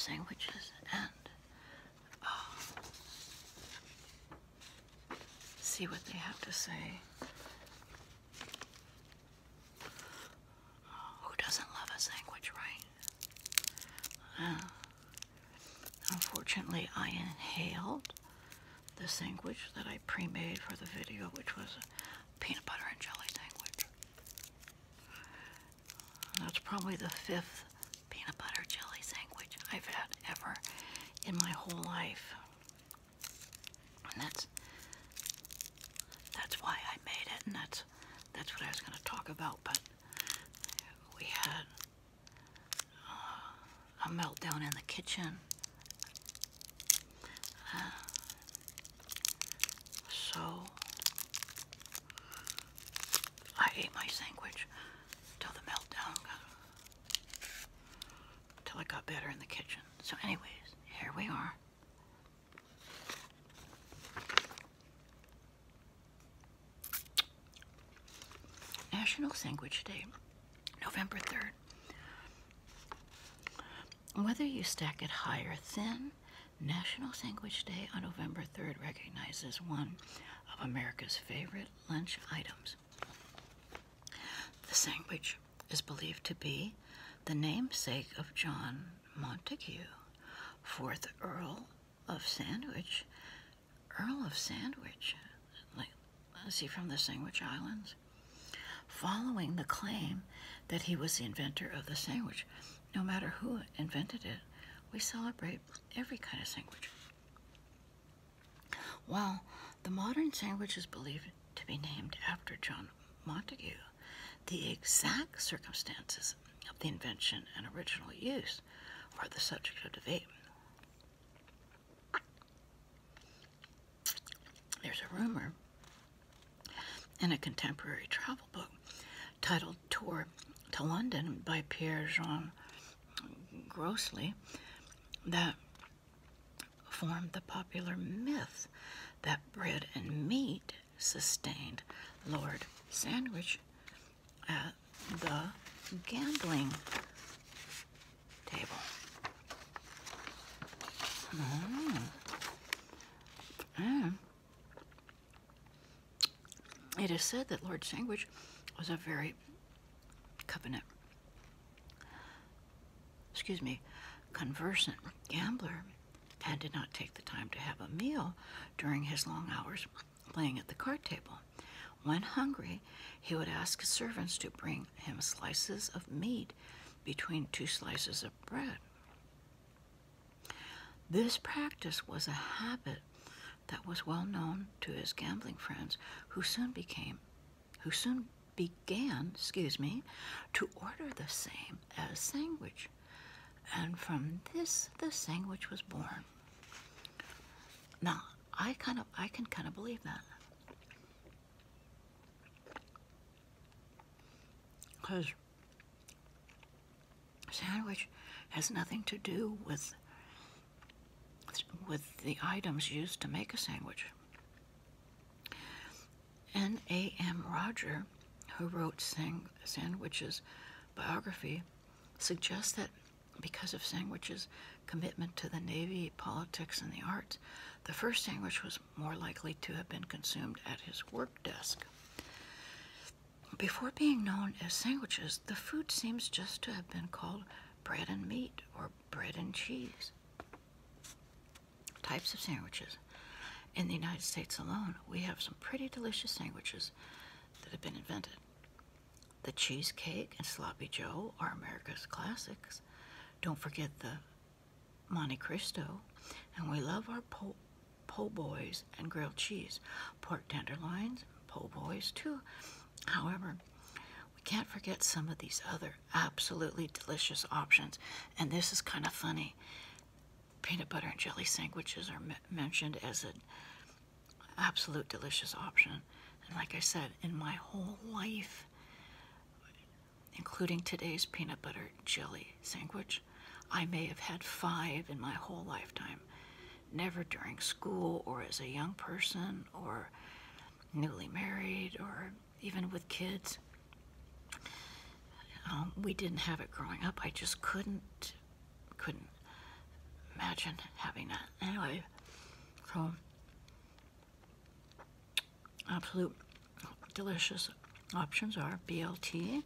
sandwiches and see what they have to say. Who doesn't love a sandwich, right? Unfortunately, I inhaled the sandwich that I pre-made for the video, which was a peanut butter and jelly sandwich. That's probably the 5th peanut butter jelly sandwich I've had ever in my whole life. And that's why I made it, and that's what I was going to talk about. But we had a meltdown in the kitchen. So I ate my sandwich till the meltdown till it got better in the kitchen. So anyways, here we are. National Sandwich Day, November 3rd. Whether you stack it high or thin, National Sandwich Day on November 3rd recognizes one of America's favorite lunch items. The sandwich is believed to be the namesake of John Montague, 4th Earl of Sandwich. Earl of Sandwich, is he from the Sandwich Islands? Following the claim that he was the inventor of the sandwich. No matter who invented it, we celebrate every kind of sandwich. While the modern sandwich is believed to be named after John Montague, the exact circumstances of the invention and original use are the subject of debate. There's a rumor in a contemporary travel book titled Tour to London by Pierre-Jean Grosley that formed the popular myth that bread and meat sustained Lord Sandwich at the gambling table. It is said that Lord Sandwich was a very conversant gambler and did not take the time to have a meal during his long hours playing at the card table. When hungry, he would ask his servants to bring him slices of meat between 2 slices of bread. This practice was a habit that was well known to his gambling friends, who soon began, to order the same as sandwich. And from this, the sandwich was born. Now, I can kind of believe that. Because sandwich has nothing to do with the items used to make a sandwich. N.A.M. Roger, who wrote Sandwich's biography, suggests that because of Sandwich's commitment to the Navy, politics, and the arts, the first sandwich was more likely to have been consumed at his work desk. Before being known as sandwiches, the food seems just to have been called bread and meat or bread and cheese. Types of sandwiches. In the United States alone, we have some pretty delicious sandwiches that have been invented. The cheesecake and sloppy joe are America's classics. Don't forget the Monte Cristo, and we love our po' boys and grilled cheese, pork tenderloins, po' boys too. However, we can't forget some of these other absolutely delicious options, and this is kind of funny. Peanut butter and jelly sandwiches are mentioned as an absolute delicious option. And like I said, in my whole life, including today's peanut butter jelly sandwich, I may have had 5 in my whole lifetime. Never during school or as a young person or newly married or even with kids. We didn't have it growing up. I just couldn't imagine having that. Anyway, so absolute delicious options are BLT,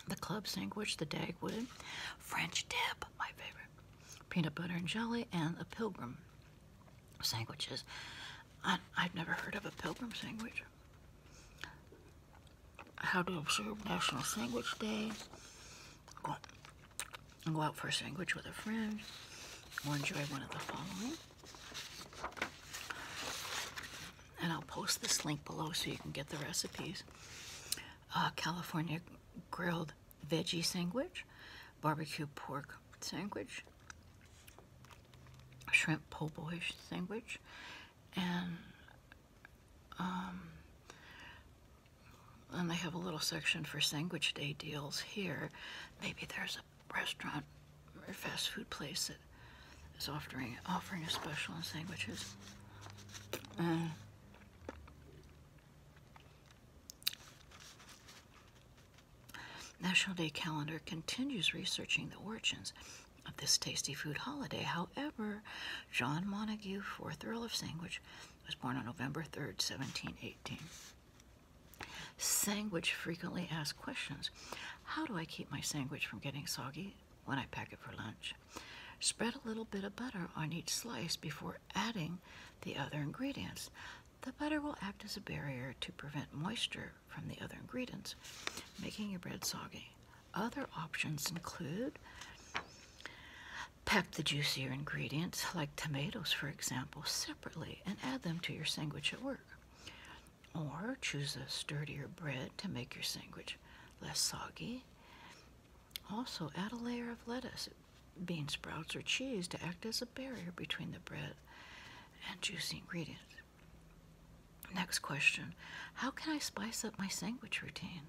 the club sandwich, the Dagwood, French dip, my favorite, peanut butter and jelly, and the Pilgrim sandwiches. I've never heard of a Pilgrim sandwich. How to observe National Sandwich Day. Go out for a sandwich with a friend, or enjoy one of the following. And I'll post this link below so you can get the recipes. California grilled veggie sandwich, barbecue pork sandwich, shrimp po' boy sandwich, and they have a little section for Sandwich Day deals here. Maybe there's a restaurant or fast food place that is offering a special on sandwiches. National Day calendar continues researching the origins of this tasty food holiday. However, John Montague, fourth Earl of Sandwich, was born on November 3rd, 1718. Sandwich frequently asked questions. How do I keep my sandwich from getting soggy when I pack it for lunch? Spread a little bit of butter on each slice before adding the other ingredients. The butter will act as a barrier to prevent moisture from the other ingredients, making your bread soggy. Other options include pack the juicier ingredients, like tomatoes, for example, separately and add them to your sandwich at work. Or choose a sturdier bread to make your sandwich less soggy. Also, add a layer of lettuce, bean sprouts, or cheese to act as a barrier between the bread and juicy ingredients. Next question, how can I spice up my sandwich routine?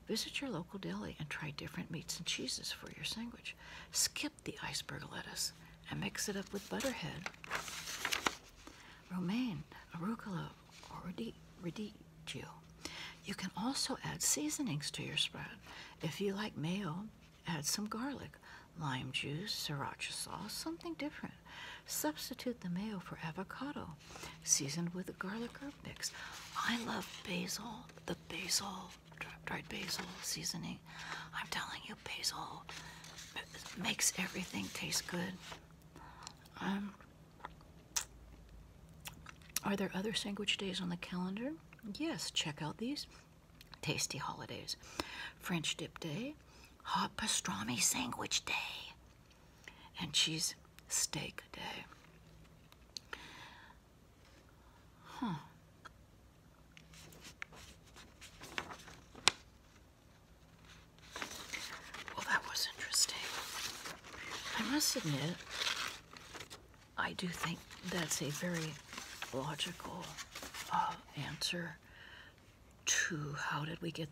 Visit your local deli and try different meats and cheeses for your sandwich. Skip the iceberg lettuce and mix it up with butterhead, romaine, arugula, or radicchio. You can also add seasonings to your spread. If you like mayo, add some garlic, lime juice, sriracha sauce, something different. Substitute the mayo for avocado, seasoned with a garlic herb mix. I love basil, the basil, dried basil seasoning. I'm telling you, basil makes everything taste good. Are there other sandwich days on the calendar? Yes, check out these tasty holidays. French dip day, hot pastrami sandwich day, and cheese steak day. Well, that was interesting. I must admit, I do think that's a very logical answer to how did we get,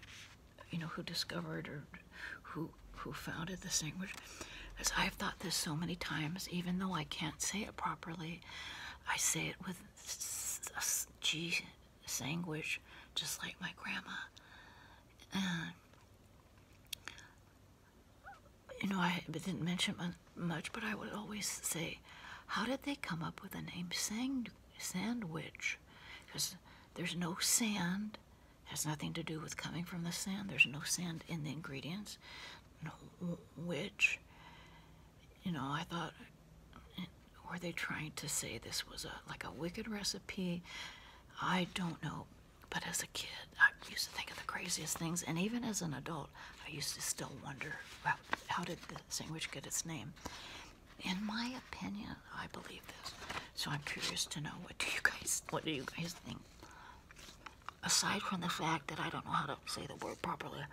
who discovered or who founded the sandwich. As I've thought this so many times, even though I can't say it properly, I say it with G sandwich, just like my grandma. And I didn't mention much, but I would always say, how did they come up with the name sandwich? Because there's no sand, has nothing to do with coming from the sand. There's no sand in the ingredients. No witch. I thought, were they trying to say this was like a wicked recipe? I don't know. But as a kid, I used to think of the craziest things. And even as an adult, I used to still wonder, well, how did the sandwich get its name? In my opinion, I believe this. So I'm curious to know, what do you guys think? Aside from the fact that I don't know how to say the word properly.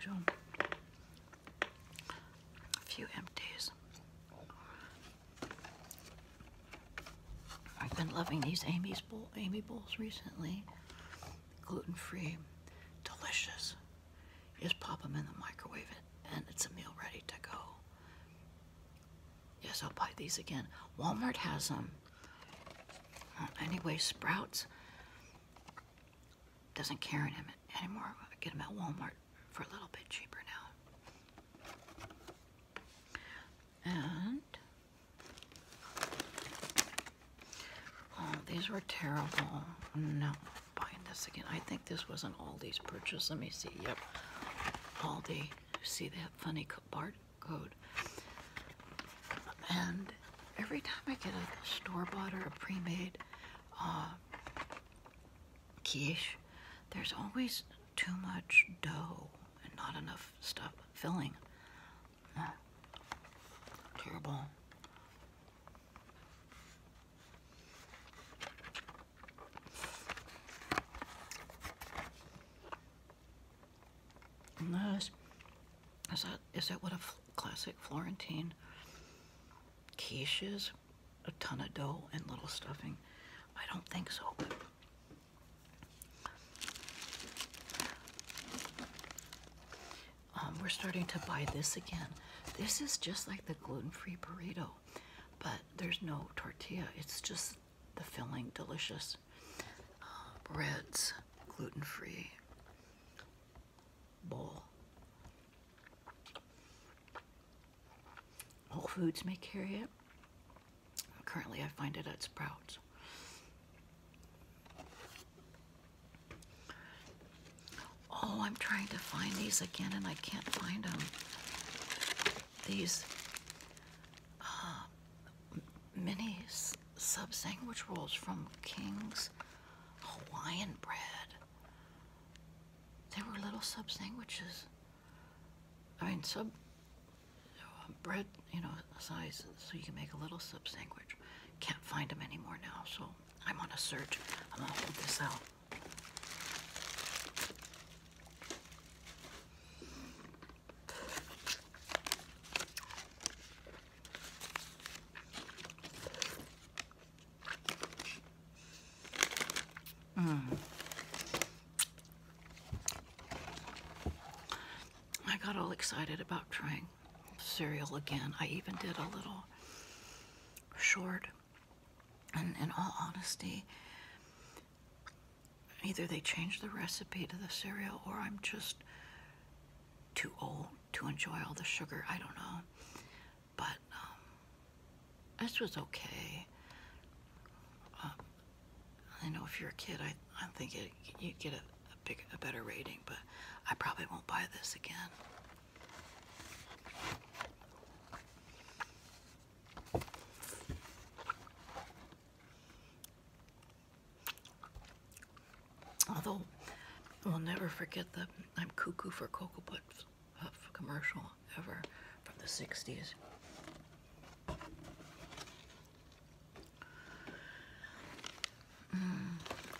So, a few empties. I've been loving these Amy bowls recently. Gluten-free, delicious. You just pop them in the microwave and it's a meal ready. guess I'll buy these again. Walmart has them. Anyway, Sprouts doesn't carry them anymore. I get them at Walmart for a little bit cheaper now. And oh, these were terrible. No, buying this again. I think this was an Aldi's purchase. Let me see. Yep, Aldi. See that funny barcode. And every time I get a store-bought or a pre-made quiche, there's always too much dough and not enough stuff filling. Terrible. And this, is that what a classic Florentine quiche is? A ton of dough and little stuffing? I don't think so, but we're starting to buy this again. This is just like the gluten-free burrito, but there's no tortilla. It's just the filling, delicious breads, gluten-free bowl. Whole Foods may carry it. Currently, I find it at Sprouts. Oh, I'm trying to find these again, and I can't find them. These mini sub sandwich rolls from King's Hawaiian bread. They were little sub sandwiches. I mean, sub bread, you know, size, so you can make a little sub sandwich. Can't find them anymore now, so I'm on a search. I'm gonna hold this out. I got all excited about trying cereal again. I even did a little short, and in all honesty, either they changed the recipe to the cereal or I'm just too old to enjoy all the sugar. I don't know, but this was okay. I know if you're a kid, I think you'd get a better rating, but I probably won't buy this again. Although, we'll never forget the I'm Cuckoo for Cocoa Puffs commercial ever from the 60s.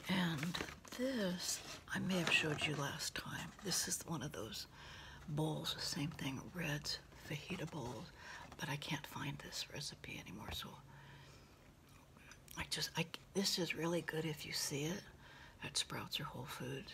And this, I may have showed you last time. This is one of those bowls, the same thing, Red's fajita bowls, but I can't find this recipe anymore, so this is really good if you see it at Sprouts or Whole Foods.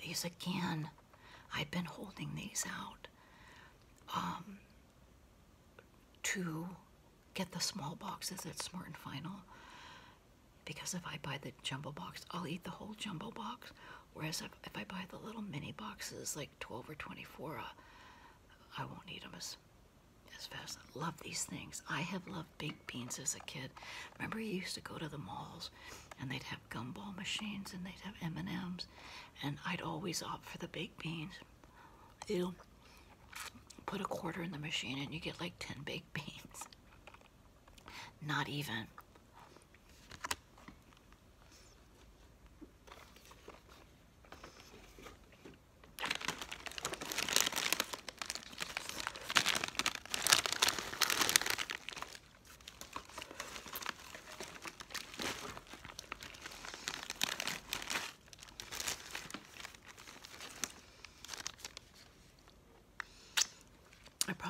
These again, I've been holding these out to get the small boxes at Smart and Final, because if I buy the jumbo box, I'll eat the whole jumbo box, whereas if I buy the little mini boxes, like 12 or 24, I won't eat them as fast. I love these things. I have loved baked beans as a kid. Remember, you used to go to the malls and they'd have gumball machines and they'd have M&Ms, and I'd always opt for the baked beans. You put a quarter in the machine and you get like 10 baked beans. Not even.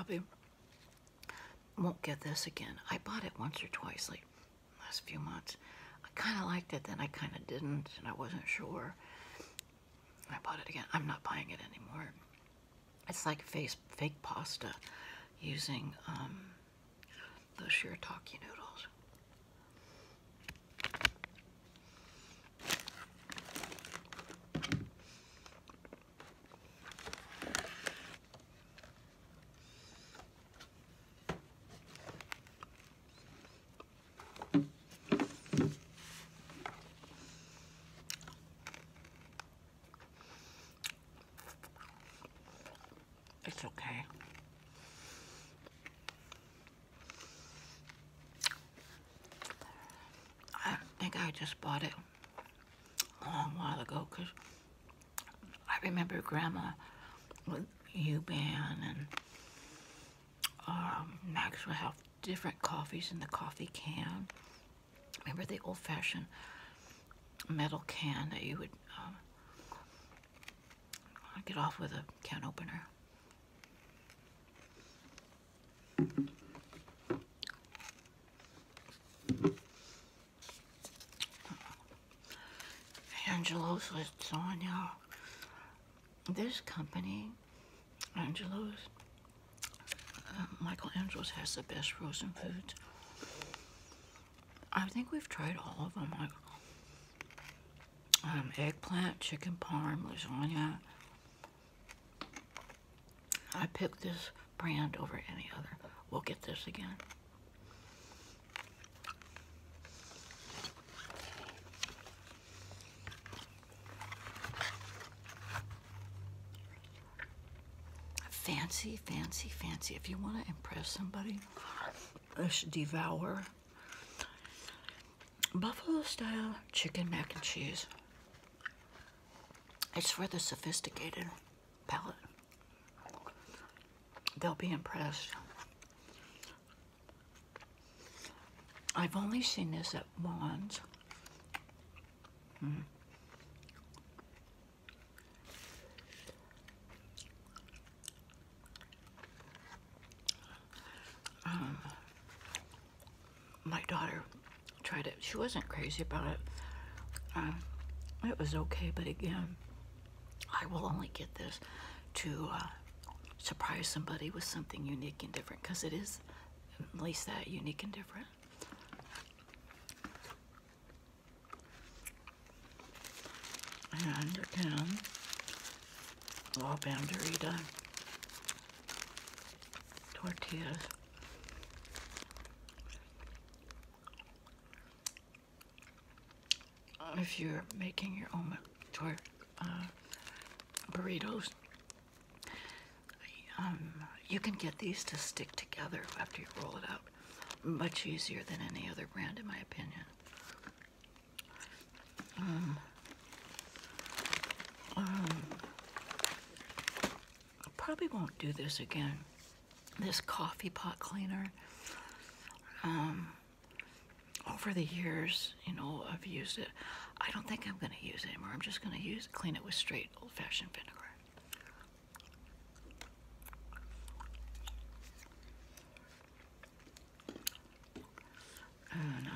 probably won't get this again. I bought it once or twice, like last few months. I kind of liked it, then I kind of didn't, and I wasn't sure. I bought it again. I'm not buying it anymore. It's like fake pasta using those shirataki noodles. It's okay. I think I just bought it a long while ago because I remember Grandma with U-Ban and Max would have different coffees in the coffee can. Remember the old-fashioned metal can that you would get off with a can opener. Angelo's lasagna. This company, Angelo's, Michael Angelo's has the best frozen foods. I think we've tried all of them, like eggplant, chicken parm, lasagna. I picked this brand over any other. We'll get this again. Fancy, fancy, fancy. If you want to impress somebody, let's devour buffalo style chicken mac and cheese. It's for the sophisticated palate. They'll be impressed. I've only seen this at Juan's. My daughter tried it. She wasn't crazy about it. It was okay, but again, I will only get this to surprise somebody with something unique and different, because it is at least that unique and different. And again, all banderita tortillas. If you're making your own burritos, you can get these to stick together after you roll it out. Much easier than any other brand, in my opinion. I probably won't do this again. This coffee pot cleaner. Over the years, you know, I've used it. I don't think I'm going to use it anymore. I'm just going to clean it with straight old-fashioned vinegar. And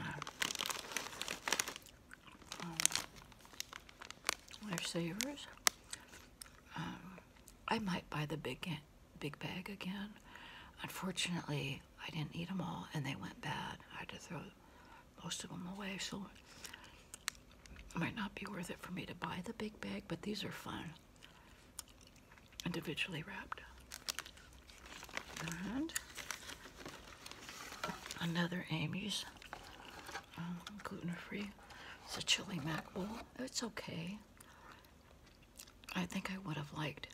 lifesavers. I might buy the big bag again. Unfortunately, I didn't eat them all, and they went bad. I had to throw most of them away, so it might not be worth it for me to buy the big bag, but these are fun. Individually wrapped. And another Amy's gluten-free. It's a chili mac bowl. It's okay. I think I would have liked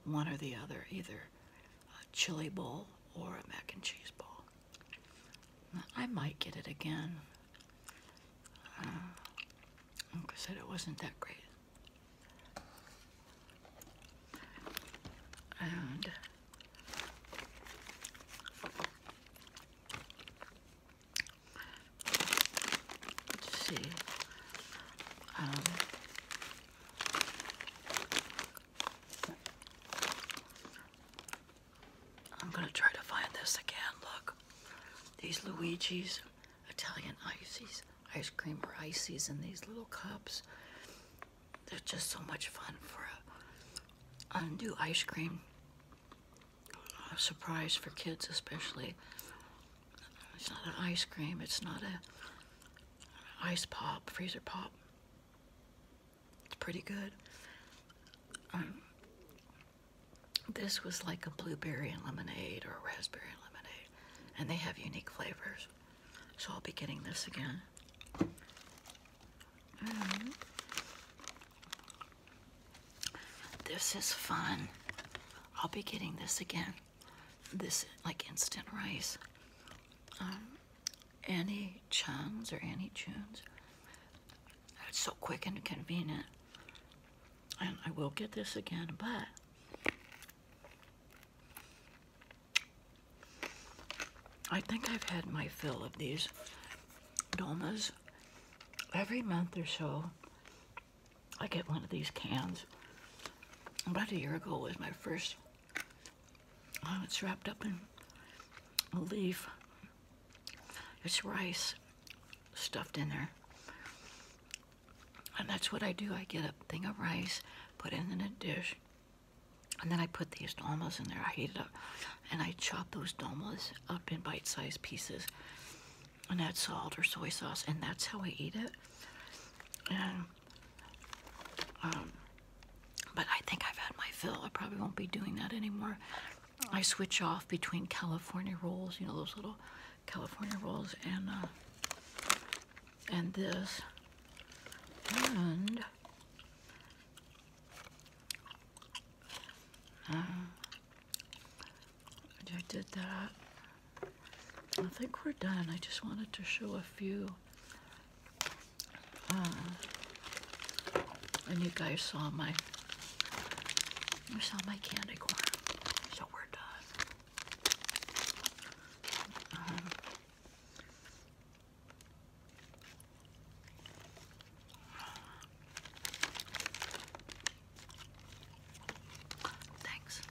one or the other, either a chili bowl or a mac and cheese bowl. I might get it again. Like I said, it wasn't that great. And let's see. I'm gonna try to these Luigis Italian ice cream or ices in these little cups. They're just so much fun for a new ice cream surprise for kids, especially. It's not an ice cream. It's not a ice pop, freezer pop. It's pretty good. This was like a blueberry and lemonade or a raspberry and lemonade, and they have unique flavors. So I'll be getting this again. This is fun. I'll be getting this again. This like instant rice. Annie Chun's or Annie Chuns. It's so quick and convenient. And I will get this again, but I think I've had my fill of these domas. Every month or so, I get one of these cans. About a year ago was my first. It's wrapped up in a leaf. It's rice stuffed in there. And that's what I do. I get a thing of rice, put it in a dish, and then I put these domas in there. I heat it up, and I chop those domas up in bite-sized pieces and add salt or soy sauce, and that's how I eat it. And but I think I've had my fill. I probably won't be doing that anymore. I switch off between California rolls, you know, those little California rolls, and this. And I did that. I think we're done. I just wanted to show a few. And you guys saw my candy corn. So we're done. Thanks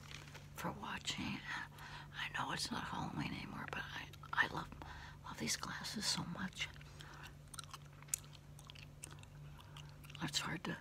for watching. I know it's not Halloween anymore, but I love these glasses so much. It's hard to